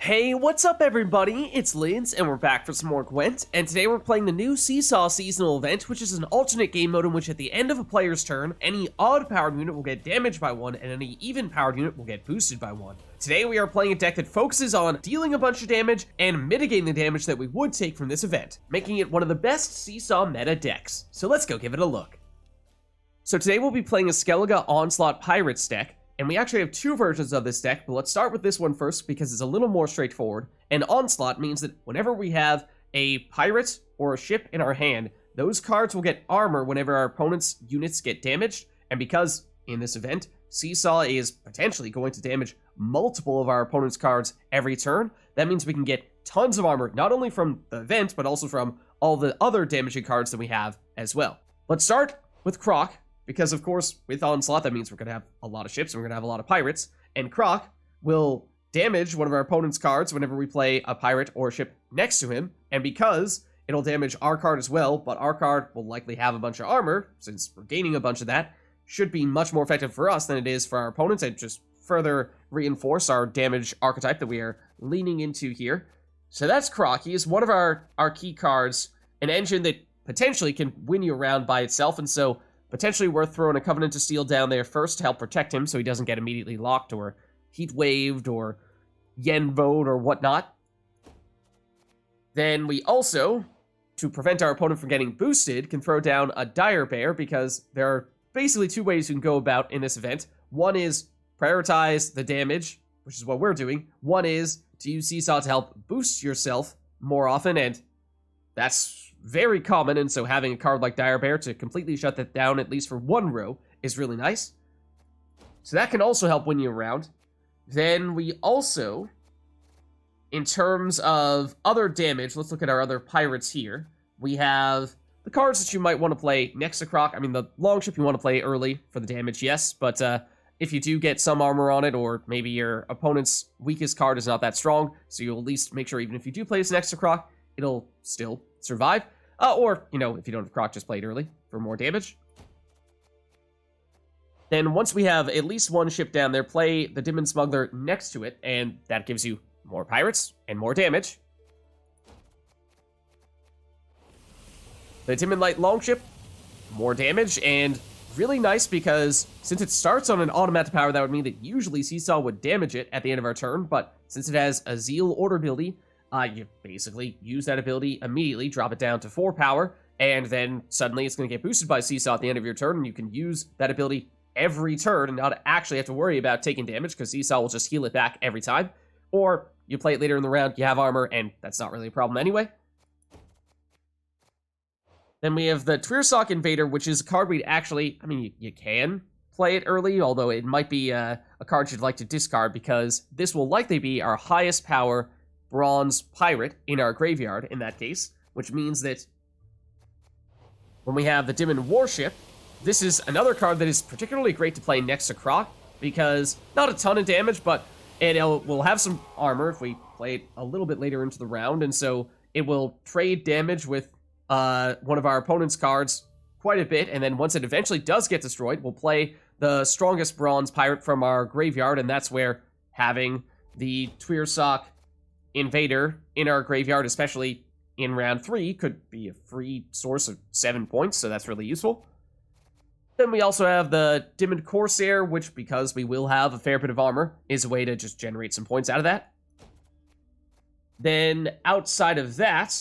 Hey, what's up everybody? It's Lids, and we're back for some more Gwent, and today we're playing the new Seesaw seasonal event, which is an alternate game mode in which at the end of a player's turn, any odd-powered unit will get damaged by 1, and any even-powered unit will get boosted by 1. Today we are playing a deck that focuses on dealing a bunch of damage and mitigating the damage that we would take from this event, making it one of the best Seesaw meta decks. So let's go give it a look. So today we'll be playing a Skellige Onslaught Pirates deck, and we actually have two versions of this deck, but let's start with this one first because it's a little more straightforward. And Onslaught means that whenever we have a pirate or a ship in our hand, those cards will get armor whenever our opponent's units get damaged. And because, in this event, Seesaw is potentially going to damage multiple of our opponent's cards every turn, that means we can get tons of armor, not only from the event, but also from all the other damaging cards that we have as well. Let's start with Crach. Because, of course, with Onslaught, that means we're going to have a lot of ships, and we're going to have a lot of pirates. And Crach will damage one of our opponent's cards whenever we play a pirate or a ship next to him. And because it'll damage our card as well, but our card will likely have a bunch of armor, since we're gaining a bunch of that, should be much more effective for us than it is for our opponents, and just further reinforce our damage archetype that we are leaning into here. So that's Crach. He is one of our key cards, an engine that potentially can win you around by itself, and so potentially worth throwing a Covenant of Steel down there first to help protect him so he doesn't get immediately locked or heat waved or yen vote or whatnot. Then we also, to prevent our opponent from getting boosted, can throw down a Dire Bear because there are basically two ways you can go about in this event. One is prioritize the damage, which is what we're doing. One is to use Seesaw to help boost yourself more often, and that's very common, and so having a card like Dire Bear to completely shut that down, at least for one row, is really nice. So that can also help win you around. Then we also, in terms of other damage, let's look at our other pirates here. We have the cards that you might want to play next to Crach. I mean, the Longship you want to play early for the damage, yes, but if you do get some armor on it, or maybe your opponent's weakest card is not that strong, so you'll at least make sure even if you do play this next to Crach, it'll still survive. Or, you know, if you don't have Crach, just play it early for more damage. Then once we have at least one ship down there, play the Dimun Smuggler next to it, and that gives you more pirates and more damage. The Dimun Light Longship, more damage, and really nice because since it starts on an automatic power, that would mean that usually Seesaw would damage it at the end of our turn, but since it has a Zeal Order ability, you basically use that ability immediately, drop it down to 4 power, and then suddenly it's going to get boosted by Seesaw at the end of your turn, and you can use that ability every turn and not actually have to worry about taking damage, because Seesaw will just heal it back every time. Or you play it later in the round, you have armor, and that's not really a problem anyway. Then we have the Tuirseach Invader, which is a card we'd actually, I mean, you can play it early, although it might be a card you'd like to discard, because this will likely be our highest power bronze pirate in our graveyard in that case, which means that when we have the Dimun Warship, this is another card that is particularly great to play next to Crach, because not a ton of damage, but it will have some armor if we play it a little bit later into the round, and so it will trade damage with one of our opponent's cards quite a bit, and then once it eventually does get destroyed, we'll play the strongest bronze pirate from our graveyard, and that's where having the Tuirseach Invader in our graveyard, especially in round 3, could be a free source of 7 points, so that's really useful. Then we also have the Dimun Corsair, which, because we will have a fair bit of armor, is a way to just generate some points out of that. Then, outside of that,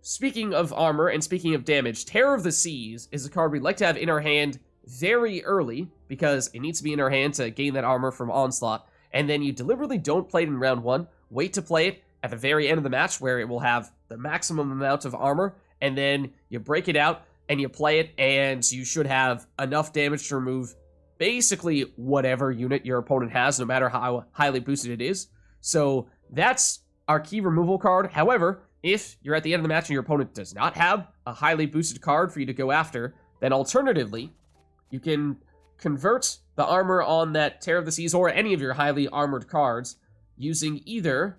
speaking of armor and speaking of damage, Terror of the Seas is a card we'd like to have in our hand very early, because it needs to be in our hand to gain that armor from Onslaught, and then you deliberately don't play it in round 1, wait to play it at the very end of the match where it will have the maximum amount of armor, and then you break it out and you play it, and you should have enough damage to remove basically whatever unit your opponent has, no matter how highly boosted it is. So that's our key removal card. However, if you're at the end of the match and your opponent does not have a highly boosted card for you to go after, then alternatively, you can convert the armor on that Terror of the Seas or any of your highly armored cards using either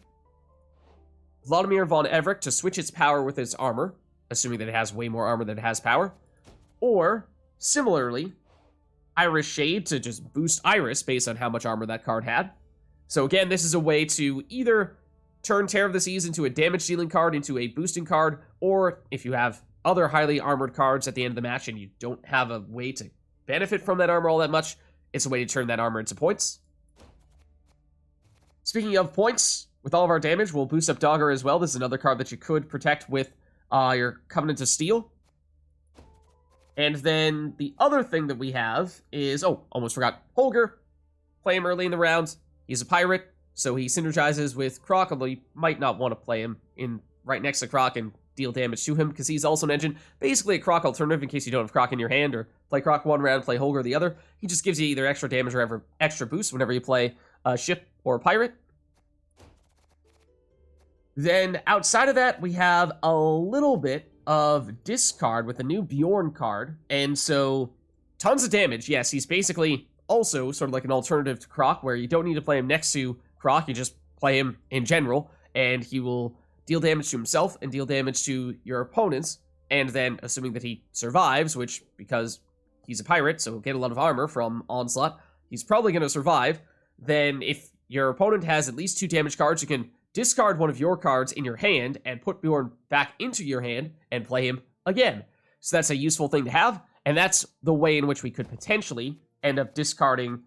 Vlodimir von Everec to switch its power with its armor, assuming that it has way more armor than it has power, or, similarly, Iris Shade to just boost Iris based on how much armor that card had. So again, this is a way to either turn Terror of the Seas into a damage dealing card, into a boosting card, or if you have other highly armored cards at the end of the match and you don't have a way to benefit from that armor all that much, it's a way to turn that armor into points. Speaking of points, with all of our damage, we'll boost up Dagur as well. This is another card that you could protect with your Covenant of Steel. And then the other thing that we have is, oh, almost forgot, Holger. Play him early in the round. He's a pirate, so he synergizes with Crach, although you might not want to play him in right next to Crach and deal damage to him, because he's also an engine. Basically a Crach alternative in case you don't have Crach in your hand, or play Crach one round, play Holger the other. He just gives you either extra damage or extra boost whenever you play a ship or a pirate. Then outside of that, we have a little bit of discard with the new Bjorn card, and so tons of damage. Yes, he's basically also sort of like an alternative to Crach, where you don't need to play him next to Crach, you just play him in general, and he will deal damage to himself and deal damage to your opponents, and then, assuming that he survives, which, because he's a pirate, so he'll get a lot of armor from Onslaught, he's probably going to survive, then if your opponent has at least 2 damage cards, you can discard one of your cards in your hand and put Bjorn back into your hand and play him again. So that's a useful thing to have, and that's the way in which we could potentially end up discarding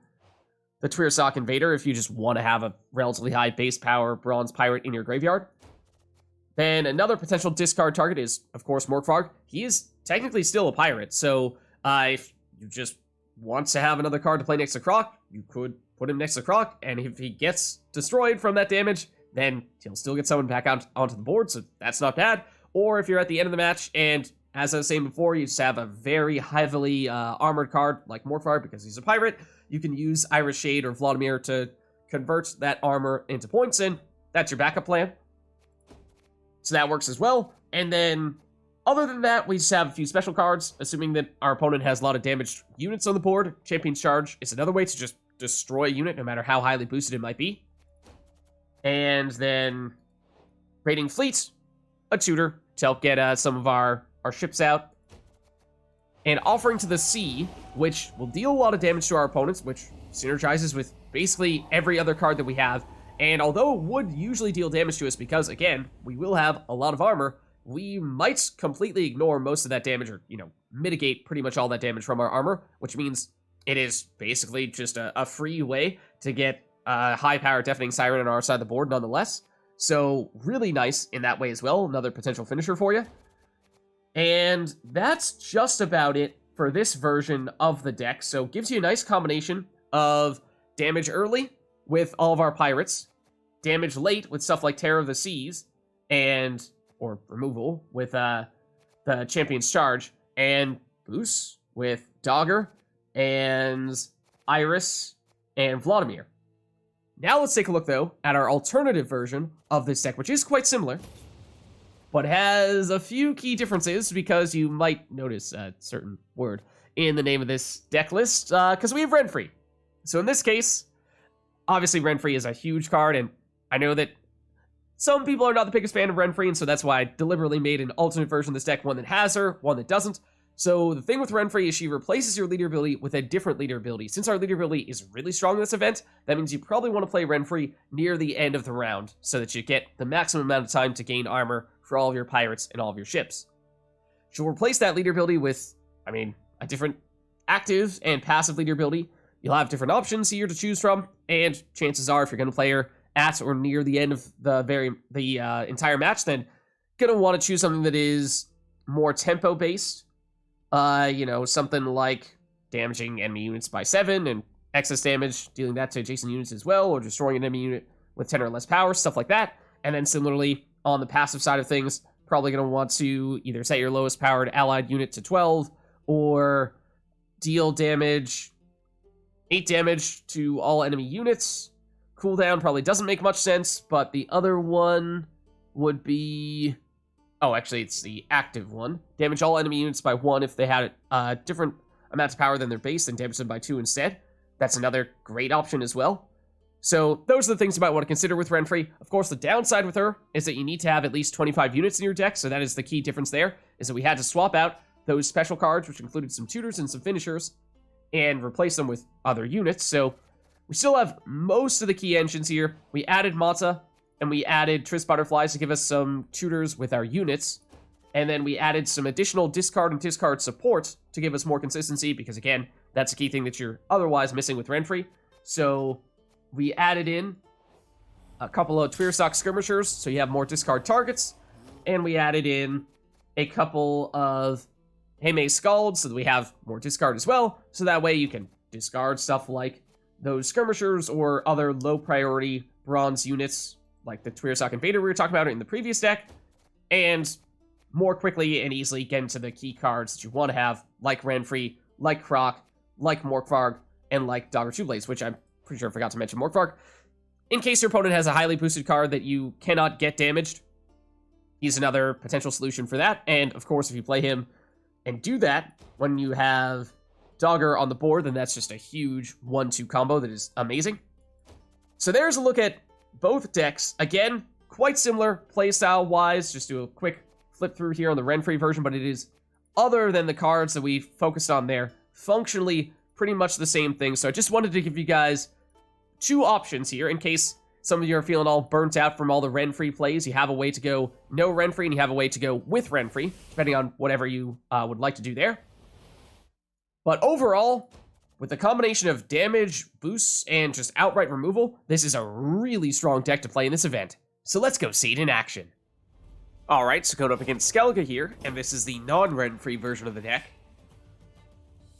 the Tuirseach Invader if you just want to have a relatively high base power bronze pirate in your graveyard. Then another potential discard target is, of course, Morkvarg. He is technically still a pirate, so if you just want to have another card to play next to Crach, you could put him next to Crach, and if he gets destroyed from that damage, then he'll still get summoned back out onto the board, so that's not bad. Or if you're at the end of the match, and as I was saying before, you just have a very heavily armored card like Morkvarg because he's a pirate, you can use Iris Shade or Vlodimir to convert that armor into points, and that's your backup plan. So that works as well. And then, other than that, we just have a few special cards, assuming that our opponent has a lot of damaged units on the board. Champion's Charge is another way to just destroy a unit, no matter how highly boosted it might be. And then, Raiding Fleet, a tutor, to help get some of our ships out. And Offering to the Sea, which will deal a lot of damage to our opponents, which synergizes with basically every other card that we have. And although it would usually deal damage to us because, again, we will have a lot of armor, we might completely ignore most of that damage or, mitigate pretty much all that damage from our armor, which means it is basically just a free way to get a high-power Deafening Siren on our side of the board nonetheless. So really nice in that way as well. Another potential finisher for you. And that's just about it for this version of the deck. So it gives you a nice combination of damage early with all of our pirates, damage late with stuff like Terror of the Seas, or removal with the Champion's Charge, and boosts with Dagur and Iris and Vlodimir. Now let's take a look, though, at our alternative version of this deck, which is quite similar, but has a few key differences because you might notice a certain word in the name of this deck list, because we have Renfri. So in this case, obviously Renfri is a huge card, and I know that some people are not the biggest fan of Renfri, and so that's why I deliberately made an alternate version of this deck, one that has her, one that doesn't. So the thing with Renfri is she replaces your leader ability with a different leader ability. Since our leader ability is really strong in this event, that means you probably want to play Renfri near the end of the round, so that you get the maximum amount of time to gain armor for all of your pirates and all of your ships. She'll replace that leader ability with, a different active and passive leader ability. You'll have different options here to choose from, and chances are, if you're going to play her at or near the end of the entire match, then going to want to choose something that is more tempo-based. Something like damaging enemy units by 7 and excess damage, dealing that to adjacent units as well, or destroying an enemy unit with 10 or less power, stuff like that. And then similarly, on the passive side of things, probably going to want to either set your lowest powered allied unit to 12, or deal 8 damage to all enemy units. Cooldown probably doesn't make much sense, but the other one would be... Oh, actually, it's the active one. Damage all enemy units by 1 if they had different amounts of power than their base, then damage them by 2 instead. That's another great option as well. So those are the things you might want to consider with Renfri. Of course, the downside with her is that you need to have at least 25 units in your deck, so that is the key difference there, is that we had to swap out those special cards, which included some tutors and some finishers, and replace them with other units. So we still have most of the key engines here. We added Matta and we added Triss Butterflies to give us some tutors with our units. And then we added some additional discard and discard support to give us more consistency, because again, that's a key thing that you're otherwise missing with Renfri. So we added in a couple of Tuirseach Skirmishers, so you have more discard targets. And we added in a couple of Heme Scalds, so that we have more discard as well. So that way you can discard stuff like those Skirmishers or other low priority bronze units, like the Tuirseach Invader we were talking about in the previous deck. And more quickly and easily get into the key cards that you want to have, like Renfri, like Crach, like Morkvarg, and like Dagur Two Blades, which I'm pretty sure I forgot to mention Morkvarg. In case your opponent has a highly boosted card that you cannot get damaged, he's another potential solution for that. And of course, if you play him and do that when you have Dagur on the board, then that's just a huge 1-2 combo that is amazing. So there's a look at both decks. Again, quite similar playstyle-wise. Just do a quick flip through here on the Renfri version, but it is, other than the cards that we focused on there, functionally pretty much the same thing. So I just wanted to give you guys two options here in case some of you are feeling all burnt out from all the Renfri plays. You have a way to go no Renfri, and you have a way to go with Renfri, depending on whatever you would like to do there. But overall, with the combination of damage, boosts, and just outright removal, this is a really strong deck to play in this event. So let's go see it in action. Alright, so going up against Skellige here, and this is the non-Renfri version of the deck.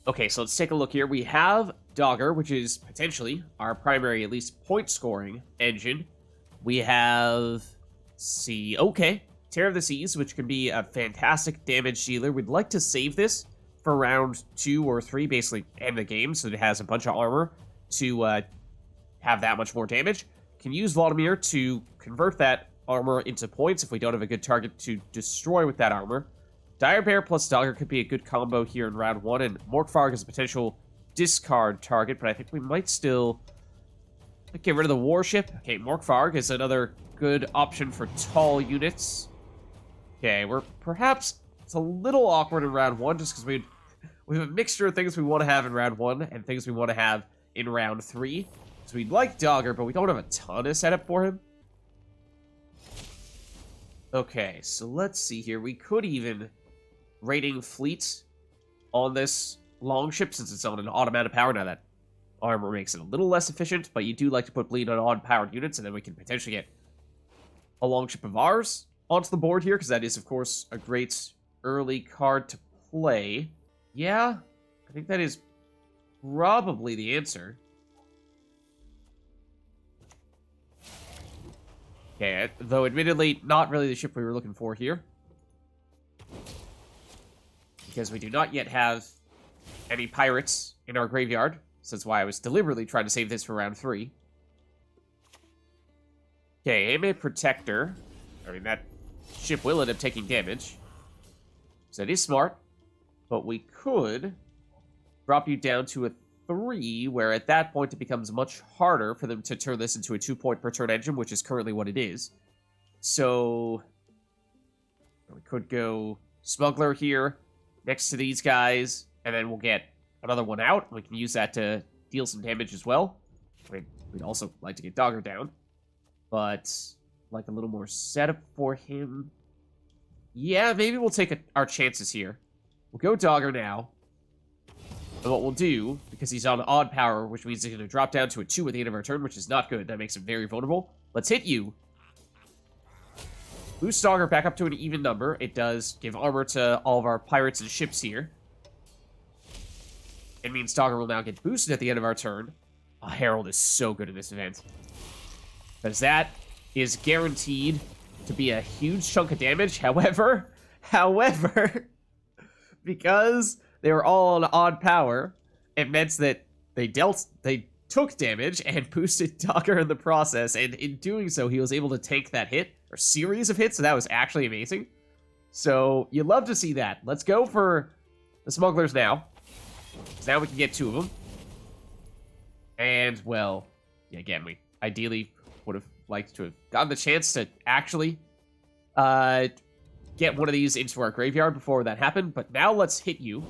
Okay, so let's take a look here. We have Dagur, which is potentially our primary, at least, point-scoring engine. We have, let's see, okay, Terror of the Seas, which can be a fantastic damage dealer. We'd like to save this for round 2 or 3, basically end the game, so that it has a bunch of armor to have that much more damage. Can use Vlodimir to convert that armor into points if we don't have a good target to destroy with that armor. Dire Bear plus Dagur could be a good combo here in round 1, and Morkvarg is a potential discard target, but I think we might still get rid of the Warship. Okay, Morkvarg is another good option for tall units. Okay, we're perhaps, it's a little awkward in round 1 just because we have a mixture of things we want to have in round 1 and things we want to have in round 3. So we'd like Dagur, but we don't have a ton of setup for him. Okay, so let's see here. We could even rating fleet on this Longship since it's on an odd amount of power. Now that armor makes it a little less efficient, but you do like to put bleed on odd-powered units, and then we can potentially get a Longship of ours onto the board here, because that is, of course, a great early card to play. Yeah, I think that is probably the answer. Okay, though admittedly, not really the ship we were looking for here. Because we do not yet have any pirates in our graveyard. So that's why I was deliberately trying to save this for round 3. Okay, aim a Protector. I mean, that ship will end up taking damage. So it is smart. But we could drop you down to a 3, where at that point it becomes much harder for them to turn this into a 2-point per turn engine, which is currently what it is. So we could go Smuggler here next to these guys, and then we'll get another one out. We can use that to deal some damage as well. We'd also like to get Dagur down, but like a little more setup for him. Yeah, maybe we'll take our chances here. We'll go Dagur now. And what we'll do, because he's on odd power, which means he's going to drop down to a 2 at the end of our turn, which is not good. That makes him very vulnerable. Let's hit you. Boost Dagur back up to an even number. It does give armor to all of our pirates and ships here. It means Dagur will now get boosted at the end of our turn. Oh, Herald is so good in this event. Because that is guaranteed to be a huge chunk of damage. However, because they were all on odd power, it meant that they took damage and boosted Dagur in the process, and in doing so, he was able to take that hit, or series of hits, so that was actually amazing. So, you love to see that. Let's go for the Smugglers now. So now we can get 2 of them. And, well, yeah, again, we ideally would have liked to have gotten the chance to actually get one of these into our graveyard before that happened, but now let's hit you.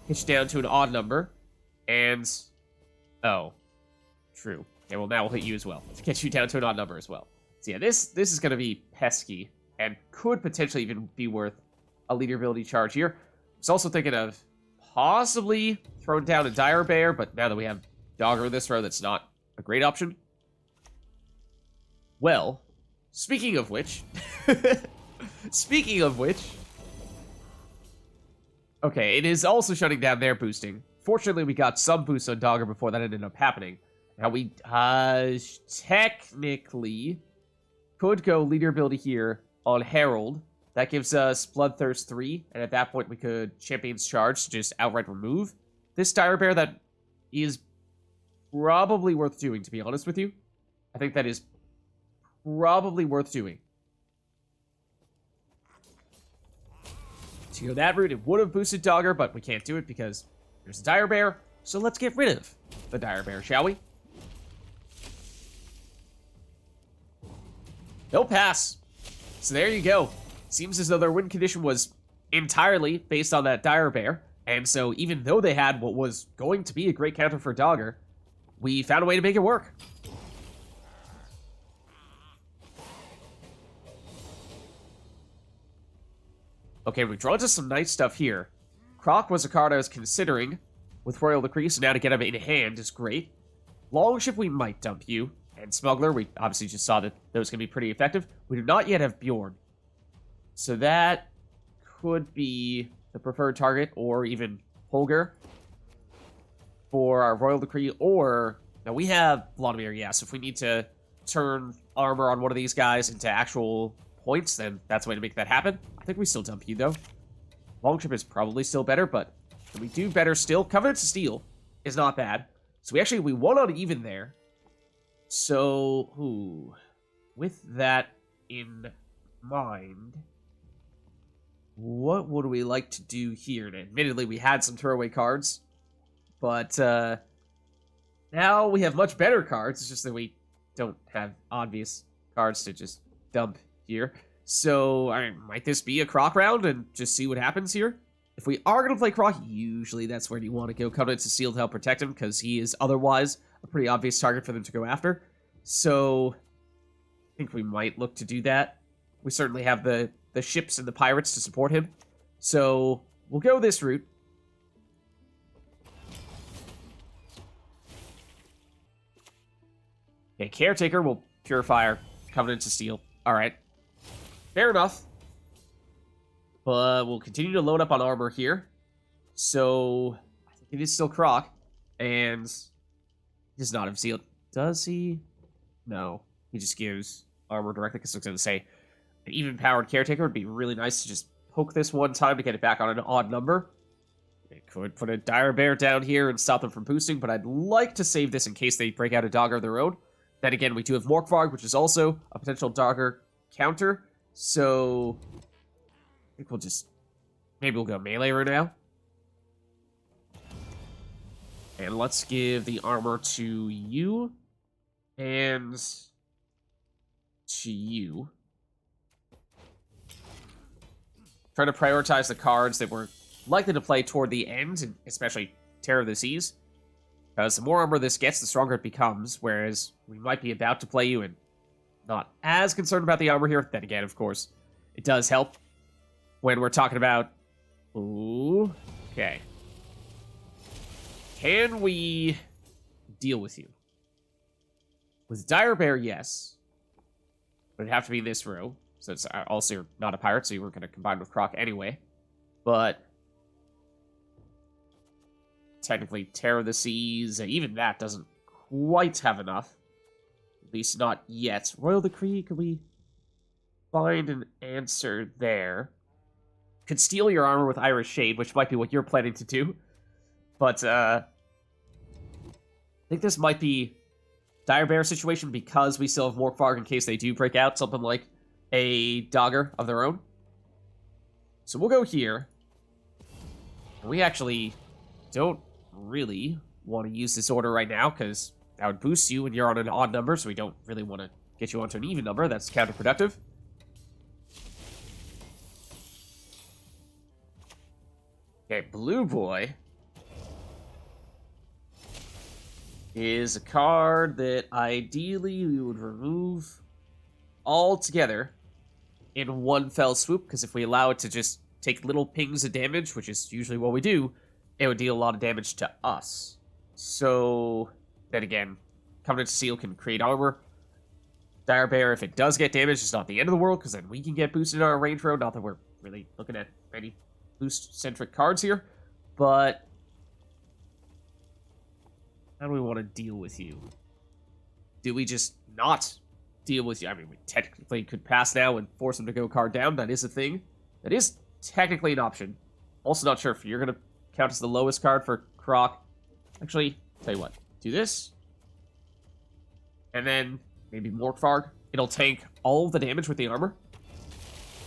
Hit you down to an odd number. And, oh, true. Okay, well, now we'll hit you as well. Let's get you down to an odd number as well. So yeah, this is going to be pesky and could potentially even be worth a leader ability charge here. I was also thinking of possibly throwing down a Dire Bear, but now that we have Dagur in this row, that's not a great option. Well, speaking of which... speaking of which... Okay, it is also shutting down their boosting. Fortunately, we got some boost on Dagur before that ended up happening. Now, we technically could go leader ability here on Herald. That gives us Bloodthirst 3, and at that point we could Champion's Charge to just outright remove this Dire Bear. That is probably worth doing, to be honest with you. I think that is probably worth doing. To go that route, it would have boosted Dagur, but we can't do it because there's a Dire Bear. So let's get rid of the Dire Bear, shall we? They'll pass. So there you go. Seems as though their win condition was entirely based on that Dire Bear. And so even though they had what was going to be a great counter for Dagur, we found a way to make it work. Okay, we've drawn to some nice stuff here. Crach was a card I was considering with Royal Decree, so now to get him in hand is great. Longship, we might dump you. And Smuggler, we obviously just saw that those can be pretty effective. We do not yet have Bjorn. So that could be the preferred target, or even Holger for our Royal Decree, or... Now, we have Vlodimir, yes. If we need to turn armor on one of these guys into actual points, then that's the way to make that happen. I think we still dump you, though. Longship is probably still better, but can we do better still? Covenant to Steel is not bad. So we won on even there. So, with that in mind, what would we like to do here? And admittedly, we had some throwaway cards, but now we have much better cards. It's just that we don't have obvious cards to just dump here. So, might this be a Crach round and just see what happens here? If we are going to play Crach, usually that's where you want to go. Covenant to Steel to help protect him, because he is otherwise a pretty obvious target for them to go after. So, I think we might look to do that. We certainly have the ships and the pirates to support him. So, we'll go this route. Okay, Caretaker will purify our Covenant to Steel. Alright. Fair enough. But we'll continue to load up on armor here. So, I think it is still Crach. And he does not have sealed. Does he? No. He just gives armor directly, because I was going to say an even-powered Caretaker would be really nice to just poke this one time to get it back on an odd number. It could put a Dire Bear down here and stop them from boosting, but I'd like to save this in case they break out a Dagur of their own. Then again, we do have Morkvarg, which is also a potential Dagur counter. So, I think we'll just... Maybe we'll go melee right now. And let's give the armor to you. And... to you. Trying to prioritize the cards that we're likely to play toward the end, and especially Terror of the Seas. Because the more armor this gets, the stronger it becomes, whereas we might be about to play you and not as concerned about the armor here. Then again, of course, it does help when we're talking about... Ooh, okay. Can we deal with you? With Dire Bear, yes. But it'd have to be in this row. So it's also you're not a pirate, so you weren't going to combine with Crach anyway. But... technically, Terror of the Seas, even that doesn't quite have enough. At least not yet. Royal Decree, can we find an answer there? Could steal your armor with Irish Shade, which might be what you're planning to do. But, I think this might be Dire Bear situation because we still have Morkvarg in case they do break out something like a Dagur of their own. So we'll go here. We actually don't really want to use this order right now because that would boost you and you're on an odd number, so we don't really want to get you onto an even number. That's counterproductive. Okay, Blue Boy is a card that ideally we would remove all together in one fell swoop, because if we allow it to just take little pings of damage, which is usually what we do, it would deal a lot of damage to us. So, then again, Covenant Seal can create armor. Dire Bear, if it does get damaged, it's not the end of the world, because then we can get boosted in our range road. Not that we're really looking at any boost-centric cards here, but how do we want to deal with you? Do we just not deal with you? I mean, we technically could pass now and force him to go card down. That is a thing. That is technically an option. Also not sure if you're going to count as the lowest card for Crach. Actually, tell you what. Do this. And then maybe Morkvarg. It'll tank all of the damage with the armor.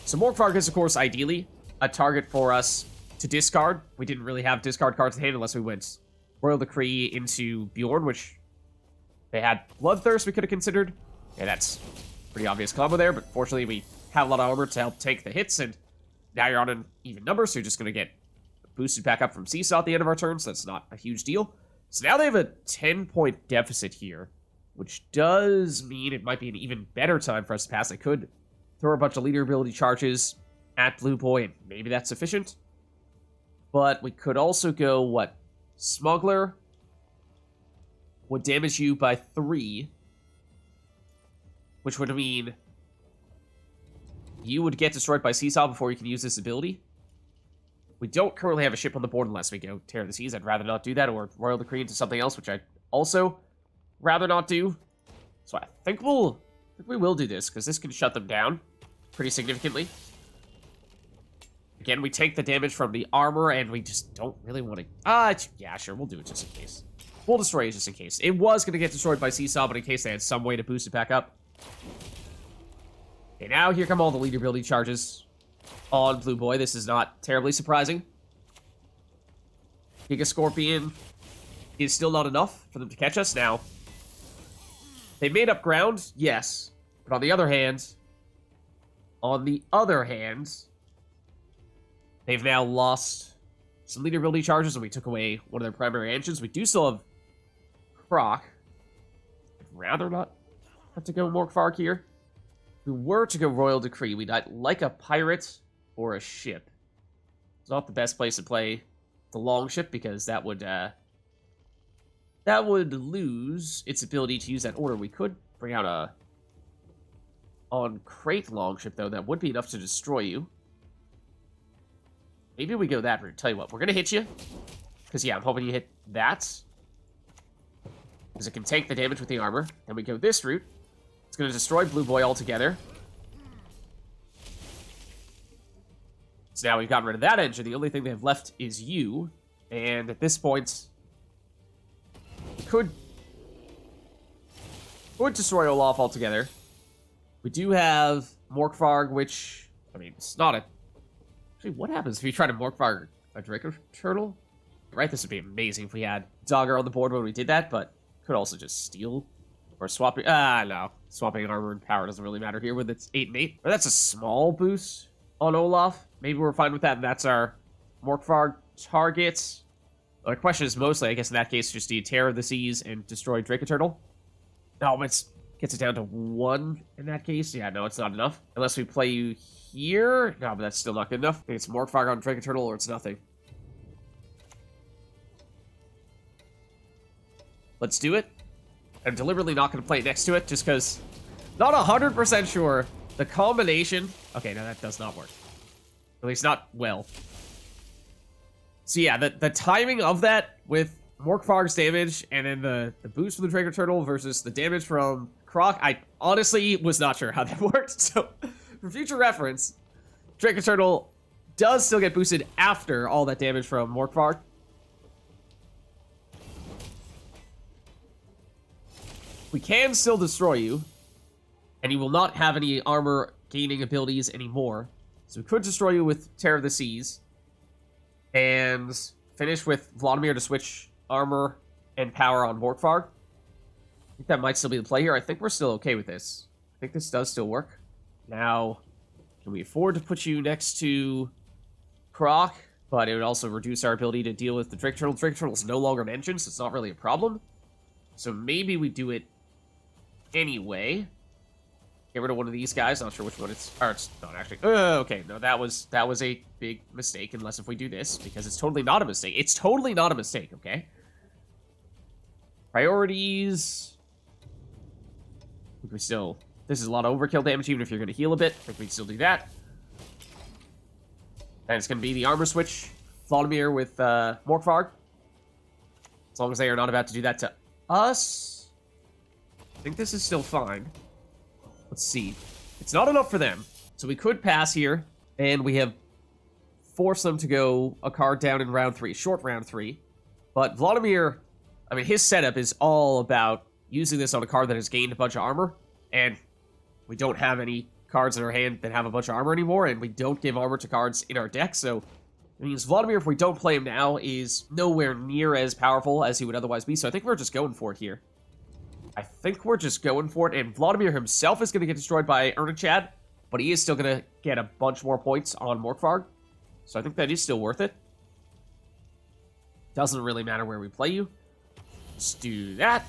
So Morkvarg is, of course, ideally a target for us to discard. We didn't really have discard cards in hand unless we went Royal Decree into Bjorn, which they had Bloodthirst we could have considered. Yeah, that's pretty obvious combo there, but fortunately we have a lot of armor to help take the hits, and now you're on an even number, so you're just going to get boosted back up from Seesaw at the end of our turn, so that's not a huge deal. So now they have a 10-point deficit here, which does mean it might be an even better time for us to pass. They could throw a bunch of leader ability charges at Blue Boy, and maybe that's sufficient. But we could also go, what? Smuggler would damage you by 3, which would mean you would get destroyed by Seesaw before you can use this ability. We don't currently have a ship on the board unless we go Tear the Seas. I'd rather not do that, or Royal Decree into something else, which I'd also rather not do. So I think we will do this, because this can shut them down pretty significantly. Again, we take the damage from the armor, and we just don't really want to... yeah, sure, we'll do it just in case. We'll destroy it just in case. It was going to get destroyed by Seesaw, but in case they had some way to boost it back up. Okay, now here come all the leader ability charges on Blue Boy. This is not terribly surprising. Giga Scorpion is still not enough for them to catch us. Now, they made up ground, yes. But on the other hand, they've now lost some leader ability charges, and we took away one of their primary engines. We do still have Crach. I'd rather not have to go Morkvarg here. If we were to go Royal Decree, we'd like a pirate or a ship. It's not the best place to play the Longship, because that would lose its ability to use that order. We could bring out a... On Craite Longship, though, that would be enough to destroy you. Maybe we go that route. Tell you what, we're going to hit you. Because, yeah, I'm hoping you hit that. Because it can take the damage with the armor. Then we go this route. It's going to destroy Blue Boy altogether. So now we've gotten rid of that engine. The only thing they have left is you. And at this point, we could destroy Olaf altogether. We do have Morkvarg, which, I mean, it's not a... Actually, what happens if you try to Morkvarg a Draco Turtle? Right, this would be amazing if we had Dagur on the board when we did that, but could also just steal or swap. No. Swapping armor and power doesn't really matter here with its 8 and 8. But that's a small boost on Olaf. Maybe we're fine with that, and that's our Morkvarg target. The question is mostly, I guess in that case, just do you Tear the Seas and destroy Draco Turtle? No, but gets it down to 1 in that case. Yeah, no, it's not enough. Unless we play you here. No, but that's still not good enough. I think it's Morkvarg on Draco Turtle, or it's nothing. Let's do it. I'm deliberately not going to play it next to it, just because not 100% sure the combination... Okay, no, that does not work. At least not well. So yeah, the timing of that with Morkvarg's damage and then the boost from the Draco Turtle versus the damage from Crach, I honestly was not sure how that worked. So, for future reference, Draco Turtle does still get boosted after all that damage from Morkvarg. We can still destroy you, and you will not have any armor gaining abilities anymore. So we could destroy you with Tear of the Seas, and finish with Vlodimir to switch armor and power on Morkvarg. I think that might still be the play here. I think we're still okay with this. I think this does still work. Now, can we afford to put you next to Crach? But it would also reduce our ability to deal with the Draco Turtle. Draco Turtle is no longer an engine, so it's not really a problem. So maybe we do it anyway. Get rid of one of these guys. Not sure which one it's... Or it's not actually... okay, no, that was a big mistake, unless if we do this, because it's totally not a mistake. It's totally not a mistake, okay? Priorities... I think we still... This is a lot of overkill damage, even if you're going to heal a bit. I think we can still do that. And it's going to be the armor switch. Vlodimir with Morkvarg. As long as they are not about to do that to us. I think this is still fine. Let's see. It's not enough for them. So we could pass here, and we have forced them to go a card down in round 3. Short round 3. But Vlodimir, I mean, his setup is all about using this on a card that has gained a bunch of armor. And we don't have any cards in our hand that have a bunch of armor anymore, and we don't give armor to cards in our deck, so it means Vlodimir, if we don't play him now, is nowhere near as powerful as he would otherwise be, so I think we're just going for it here. I think we're just going for it, and Vlodimir himself is going to get destroyed by Ernachad, but he is still going to get a bunch more points on Morkvarg, so I think that is still worth it. Doesn't really matter where we play you. Let's do that.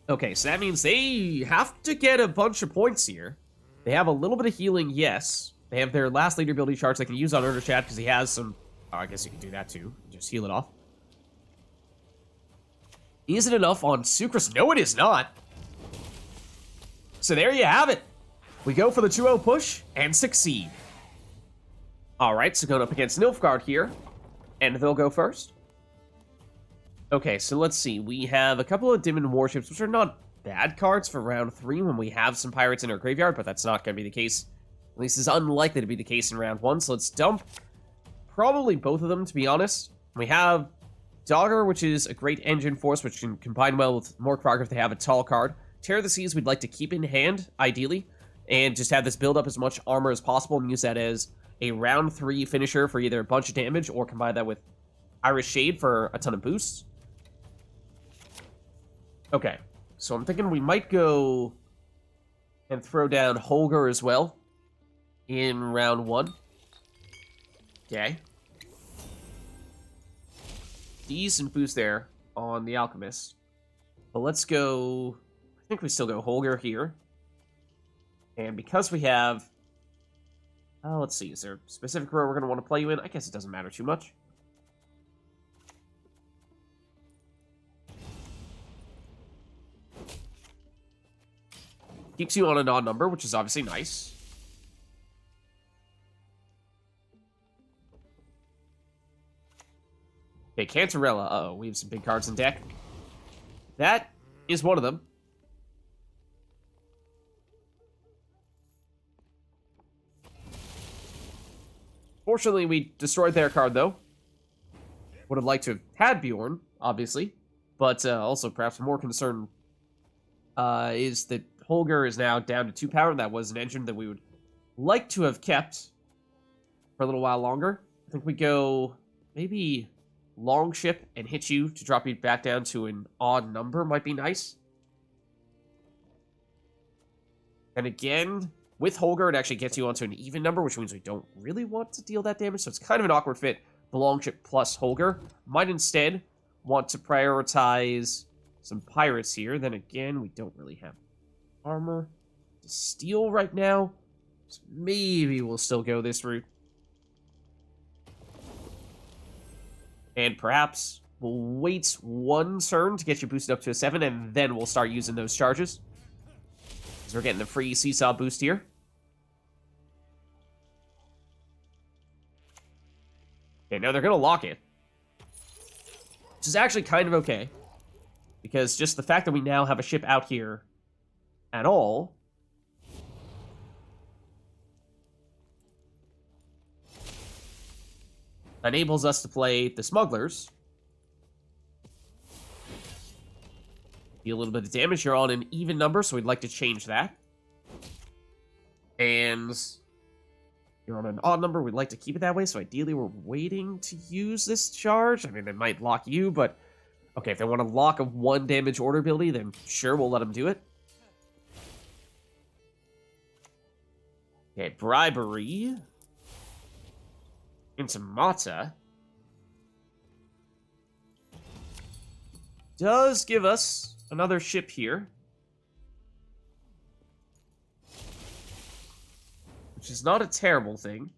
Okay, so that means they have to get a bunch of points here. They have a little bit of healing, yes. They have their last leader ability charge they can use on Ernachad because he has some... Oh, I guess you can do that too. Just heal it off. Is it enough on Sucrus? No, it is not. So there you have it. We go for the 2-0 push and succeed. Alright, so going up against Nilfgaard here. And they'll go first. Okay, so let's see. We have a couple of Dimun Warships, which are not bad cards for round 3 when we have some pirates in our graveyard, but that's not going to be the case. At least it's unlikely to be the case in round 1, so let's dump probably both of them, to be honest. We have Dagur, which is a great engine force, which can combine well with Morkvarg if they have a tall card. Tear the Seas we'd like to keep in hand, ideally, and just have this build up as much armor as possible and use that as a round 3 finisher for either a bunch of damage or combine that with Iris Shade for a ton of boosts. Okay, so I'm thinking we might go and throw down Holger as well in round 1. Okay. Decent boost there on the Alchemist. But let's go... I think we still go Holger here. And because we have... let's see, is there a specific row we're going to want to play you in? I guess it doesn't matter too much. Keeps you on an odd number, which is obviously nice. Okay, Cantarella. Uh-oh, we have some big cards in deck. That is one of them. Fortunately, we destroyed their card, though. Would have liked to have had Bjorn, obviously. But also, perhaps more concern is that Holger is now down to 2 power. That was an engine that we would like to have kept for a little while longer. I think we go maybe Longship and hit you to drop you back down to an odd number might be nice. And again, with Holger, it actually gets you onto an even number, which means we don't really want to deal that damage. So it's kind of an awkward fit, the Longship plus Holger. Might instead want to prioritize some pirates here. Then again, we don't really have armor to steal right now, so maybe we'll still go this route. And perhaps we'll wait 1 turn to get you boosted up to a 7, and then we'll start using those charges. Because we're getting the free Seesaw boost here. Okay, now they're going to lock it. Which is actually kind of okay. Because just the fact that we now have a ship out here at all enables us to play the smugglers. Deal a little bit of damage. You're on an even number, so we'd like to change that. And you're on an odd number. We'd like to keep it that way, so ideally we're waiting to use this charge. I mean, they might lock you, but... Okay, if they want to lock a 1 damage order ability, then sure, we'll let them do it. Okay, bribery. Into Matta. Does give us another ship here. which is not a terrible thing.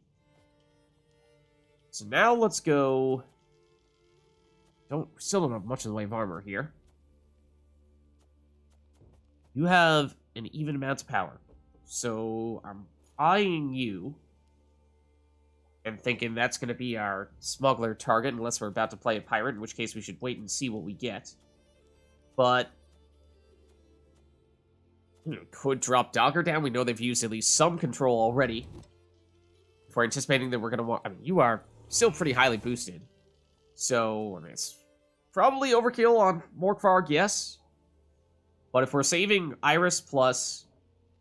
So now let's go... Still don't have much in the way of armor here. You have an even amount of power. So I'm eyeing you and thinking that's going to be our smuggler target, unless we're about to play a pirate, in which case we should wait and see what we get. But could drop Dagur down. We know they've used at least some control already. If we're anticipating that we're going to want... I mean, you are still pretty highly boosted. So, I mean, it's probably overkill on Morkvarg, yes. But if we're saving Iris plus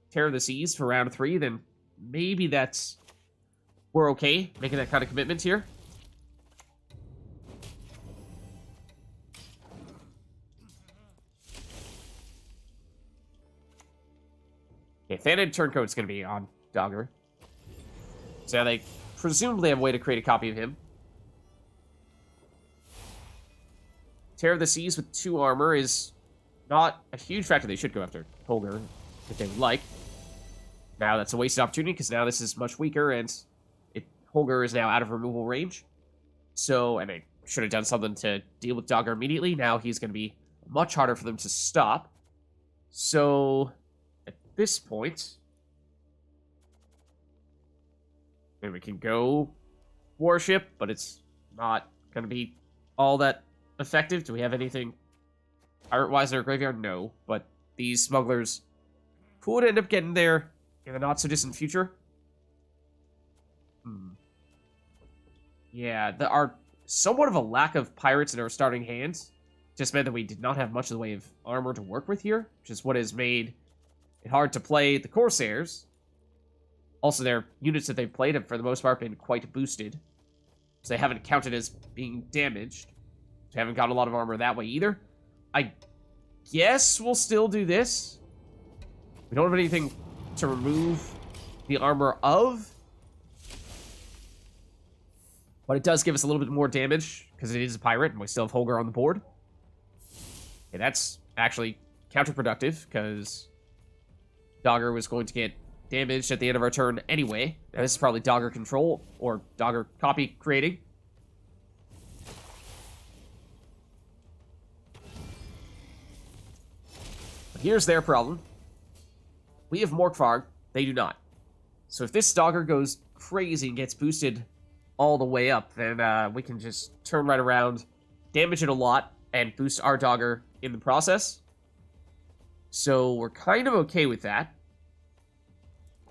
Terror of the Seas for round 3, then maybe that's... we're okay making that kind of commitment here. Okay, Thanid Turncoat's going to be on Dagur. So they presumably have a way to create a copy of him. Terror of the Seas with 2 armor is not a huge factor. They should go after Holger if they would like. Now that's a wasted opportunity because now this is much weaker and Holger is now out of removal range. So, and they should have done something to deal with Dagur immediately. Now he's going to be much harder for them to stop. So, at this point, maybe we can go Warship, but it's not going to be all that effective. Do we have anything pirate-wise in our graveyard? No, but these smugglers could end up getting there in the not-so-distant future. Yeah, our somewhat of a lack of pirates in our starting hands just meant that we did not have much in the way of armor to work with here, which is what has made it hard to play the Corsairs. Also, their units that they've played have, for the most part, been quite boosted. So they haven't counted as being damaged. They haven't got a lot of armor that way either. I guess we'll still do this. We don't have anything to remove the armor of. But it does give us a little bit more damage, because it is a pirate, and we still have Holger on the board. Okay, that's actually counterproductive, because Dagur was going to get damaged at the end of our turn anyway. Now, this is probably Dagur control, or Dagur copy creating. But here's their problem. We have Morkvarg, they do not. So if this Dagur goes crazy and gets boosted all the way up, then we can just turn right around, damage it a lot, and boost our Dagur in the process. So we're kind of okay with that.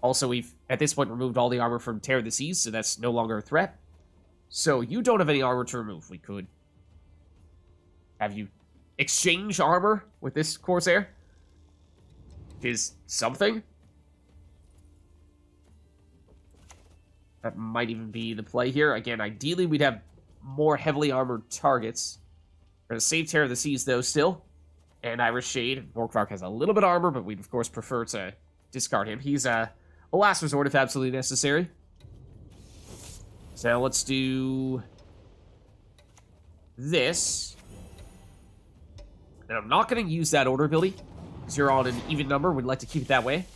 Also, we've, at this point, removed all the armor from Terror of the Seas, so that's no longer a threat. So you don't have any armor to remove. We could have you exchange armor with this Corsair, which is something. That might even be the play here. Again, ideally, we'd have more heavily armored targets. We're going to save Terror of the Seas, though, still. And Irish Shade. Morkvarg has a little bit of armor, but we'd, of course, prefer to discard him. He's a last resort if absolutely necessary. So now let's do this. And I'm not going to use that order ability, because you're on an even number. We'd like to keep it that way.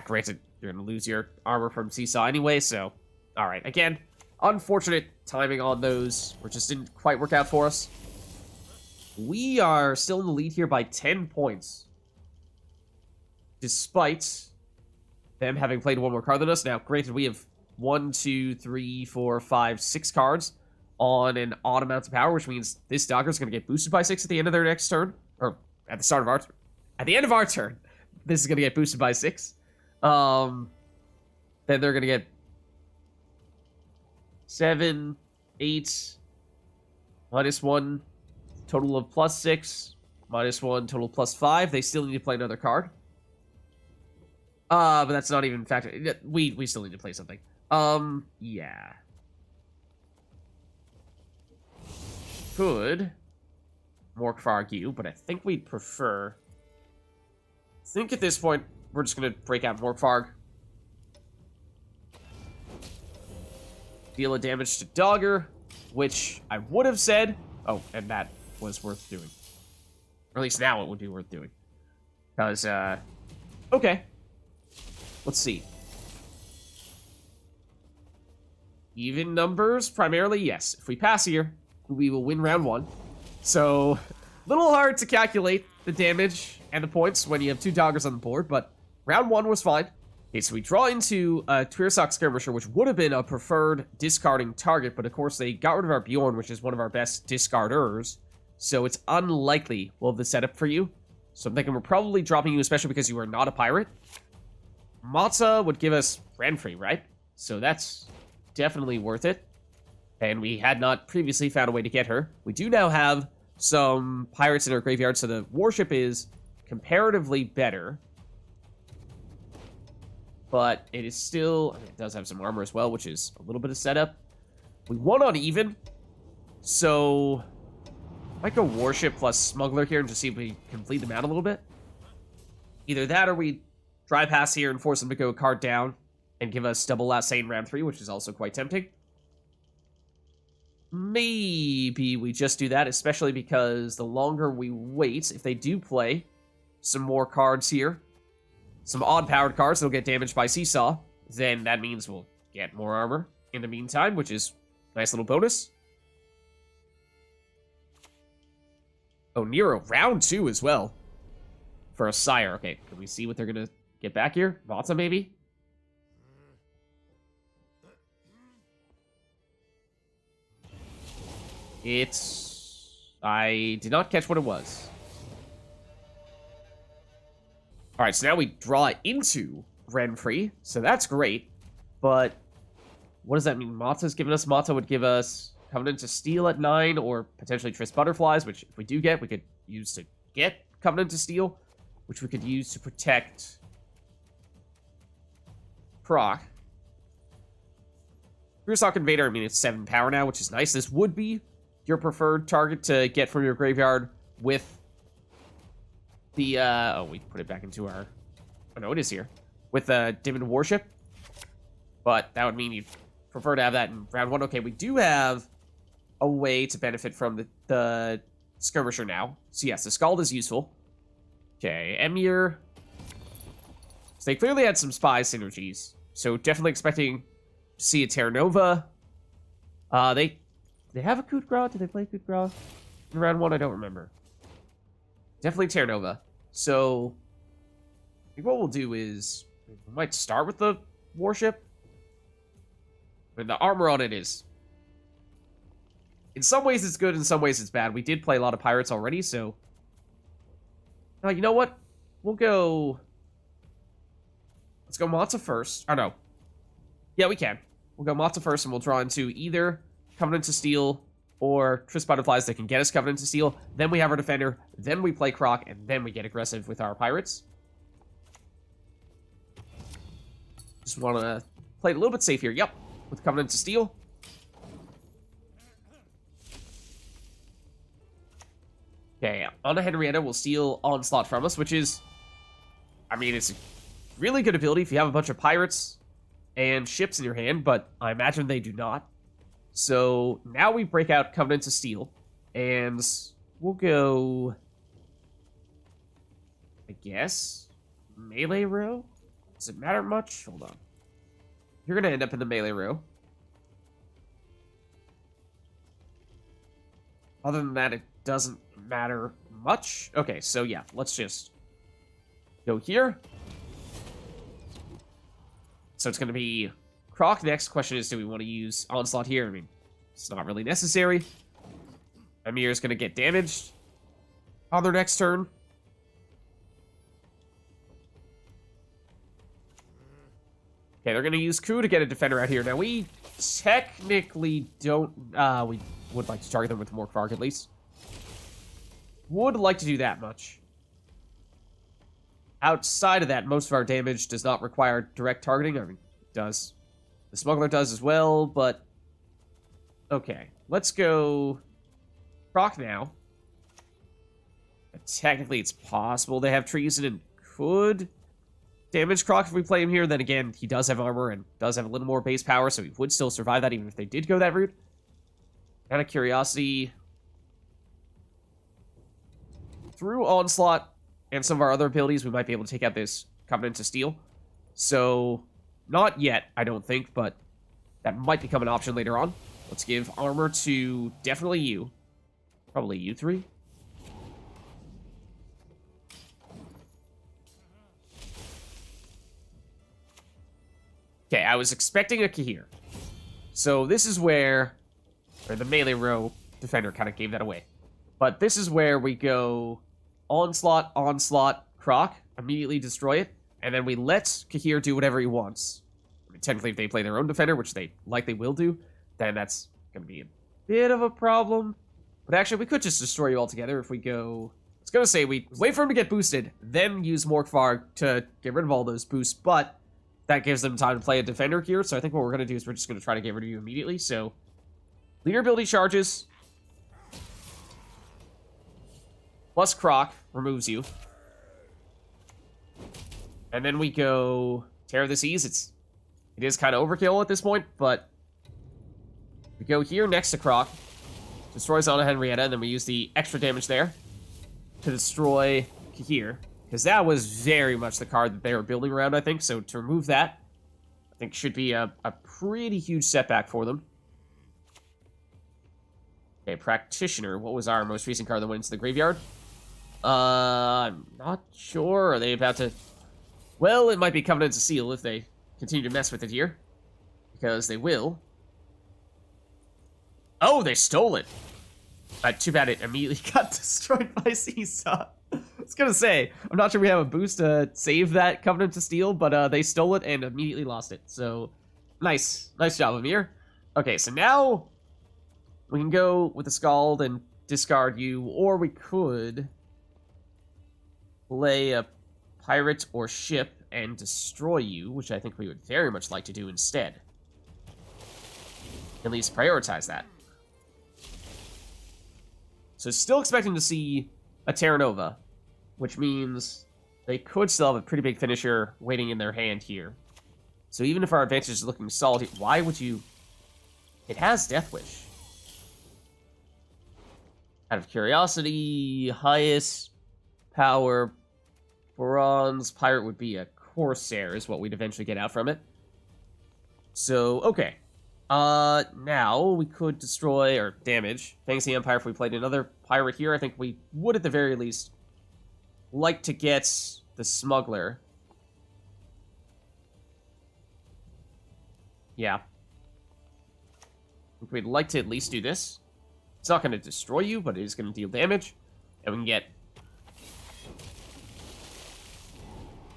Granted, you're going to lose your armor from Seesaw anyway, so... Alright, again, unfortunate timing on those, which just didn't quite work out for us. We are still in the lead here by 10 points. Despite them having played one more card than us. Now, granted, we have 1, 2, 3, 4, 5, 6 cards on an odd amount of power, which means this Dagur is going to get boosted by 6 at the end of their next turn. Or, at the start of our turn. At the end of our turn, this is going to get boosted by 6. Then they're going to get 7, 8, -1, total of +6, -1, total of +5. They still need to play another card. But that's not even factor. We still need to play something. Yeah. Could Morkvarg you, but I think we'd prefer... I think at this point, we're just going to break out Morkvarg. Deal a damage to Dagur, which I would have said... Oh, and that was worth doing. Or at least now it would be worth doing. Because, okay. Let's see. Even numbers, primarily, yes. If we pass here, we will win round 1. So, a little hard to calculate the damage and the points when you have 2 Daggers on the board, but round 1 was fine. Okay, so we draw into Tuirseach Skirmisher, which would have been a preferred discarding target, but of course they got rid of our Bjorn, which is one of our best discarders, so it's unlikely we'll have the setup for you. So I'm thinking we're probably dropping you, especially because you are not a pirate. Matta would give us Renfri, right? So that's definitely worth it. And we had not previously found a way to get her. We do now have some pirates in our graveyard, so the warship is comparatively better. But it is still... I mean, it does have some armor as well, which is a little bit of setup. We won on even. So... I might go warship plus smuggler here and just see if we can bleed them out a little bit. Either that or we dry pass here and force them to go a card down and give us double last say in round 3, which is also quite tempting. Maybe we just do that, especially because the longer we wait, if they do play some more cards here, some odd-powered cards that'll get damaged by Seesaw, then that means we'll get more armor in the meantime, which is a nice little bonus. Oh, Nero, round 2 as well. For a Sire. Okay, can we see what they're going to get back here? Matta, maybe? I did not catch what it was. Alright, so now we draw into Renfri, so that's great. But what does that mean? Matta's giving us... Matta would give us Covenant to Steel at 9, or potentially Triss Butterflies, which if we do get, we could use to get Covenant to Steel, which we could use to protect Crach. Tuirseach Invader, I mean, it's 7 power now, which is nice. This would be your preferred target to get from your graveyard with the, oh, we put it back into our, oh no, it is here, with Dimun Warship, but that would mean you'd prefer to have that in round 1. Okay, we do have a way to benefit from the Skirmisher now, so yes, the Scald is useful. Okay, Emir, so they clearly had some spy synergies, so definitely expecting to see a Terra Nova. They have a Coup de Grace? Did they play Coup de Grace in round 1? I don't remember. Definitely Terra Nova. So, I think what we'll do is, we might start with the warship. I mean, the armor on it is... in some ways it's good, in some ways it's bad. We did play a lot of pirates already, so... you know what? We'll go... let's go Matta first. Oh, no. Yeah, we can. We'll go Matta first, and we'll draw into either Covenant to Steel or Triss Butterflies that can get us Covenant to Steel. Then we have our defender, then we play Crach, and then we get aggressive with our pirates. Just want to play it a little bit safe here. Yep, with Covenant to Steel. Okay, Anna Henrietta will steal Onslaught from us, which is... I mean, it's a really good ability if you have a bunch of pirates and ships in your hand, but I imagine they do not. So now we break out Covenant to Steel, and we'll go, I guess, melee row? Does it matter much? Hold on. You're going to end up in the melee row. Other than that, it doesn't matter much. Okay, so yeah, let's just go here. So it's going to be Crach. The next question is, do we want to use Onslaught here? I mean, it's not really necessary. Emir is going to get damaged on their next turn. Okay, they're going to use Coup to get a defender out here. Now, we technically don't... we would like to target them with Morkvarg, at least. Would like to do that much. Outside of that, most of our damage does not require direct targeting. I mean, it does. The Smuggler does as well, but... okay, let's go... Crach now. Technically, it's possible they have treason and could damage Crach if we play him here. Then again, he does have armor and does have a little more base power, so he would still survive that even if they did go that route. Out of curiosity... through Onslaught and some of our other abilities, we might be able to take out this Covenant to Steel. So, not yet, I don't think, but That might become an option later on. Let's give armor to definitely you. Probably you three. Okay, I was expecting a Cahir. So this is where the melee row defender kind of gave that away. But this is where we go Onslaught, Crach, immediately destroy it, and then we let Cahir do whatever he wants. I mean, technically, if they play their own defender, which they likely will do, then that's going to be a bit of a problem. But actually, we could just destroy you altogether if we go... I was going to say, we wait for him to get boosted, then use Morkvarg to get rid of all those boosts, but that gives them time to play a defender here, so I think what we're going to do is we're just going to try to get rid of you immediately, so... Leader ability charges. Plus Crach removes you. And then we go Tear of the Seas. It is kind of overkill at this point, but we go here next to Crach. Destroys Anna Henrietta, and then we use the extra damage there to destroy Cahir. Because that was very much the card that they were building around, I think. So to remove that, I think should be a pretty huge setback for them. Okay, Practitioner. What was our most recent card that went into the graveyard? I'm not sure. Are they about to... Well, it might be Covenant's Seal if they continue to mess with it here. Because they will. Oh, they stole it. Too bad it immediately got destroyed by Seesaw. I was gonna say, I'm not sure we have a boost to save that Covenant to Steal, but they stole it and immediately lost it. So, nice. Nice job, Amir. Okay, so now we can go with the Scald and discard you, or we could play a pirate or ship and destroy you, which I think we would very much like to do instead. At least prioritize that. So still expecting to see a Terra Nova, which means they could still have a pretty big finisher waiting in their hand here. So even if our advantage is looking solid, why would you... It has Death Wish. Out of curiosity, highest power bronze pirate would be a Corsair is what we'd eventually get out from it. So, okay. Now we could destroy or damage Fangs the Empire if we played another pirate here. I think we would at the very least like to get the Smuggler. Yeah. I think we'd like to at least do this. It's not going to destroy you, but it is going to deal damage. And we can get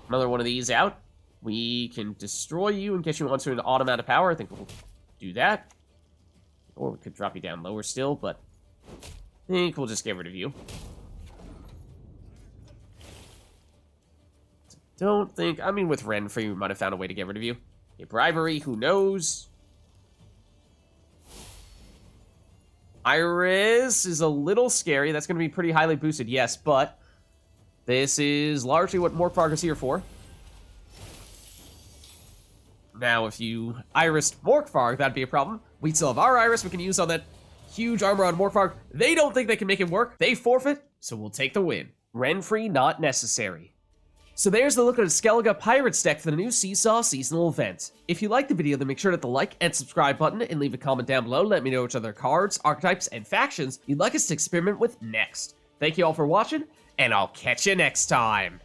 another one of these out. We can destroy you and get you onto an automatic power. I think we'll do that. Or we could drop you down lower still, but I think we'll just get rid of you. Don't think... I mean, with Renfri, we might have found a way to get rid of you. Okay, bribery, who knows? Iris is a little scary. That's going to be pretty highly boosted, yes, but this is largely what Morkvarg is here for. Now, if you Irised Morkvarg, that'd be a problem. We'd still have our Iris we can use on that huge armor on Morkvarg. They don't think they can make it work. They forfeit, so we'll take the win. Renfri not necessary. So there's the look at a Skellige Pirates deck for the new Seesaw seasonal event. If you liked the video, then make sure to hit the like and subscribe button and leave a comment down below. Let me know which other cards, archetypes, and factions you'd like us to experiment with next. Thank you all for watching, and I'll catch you next time.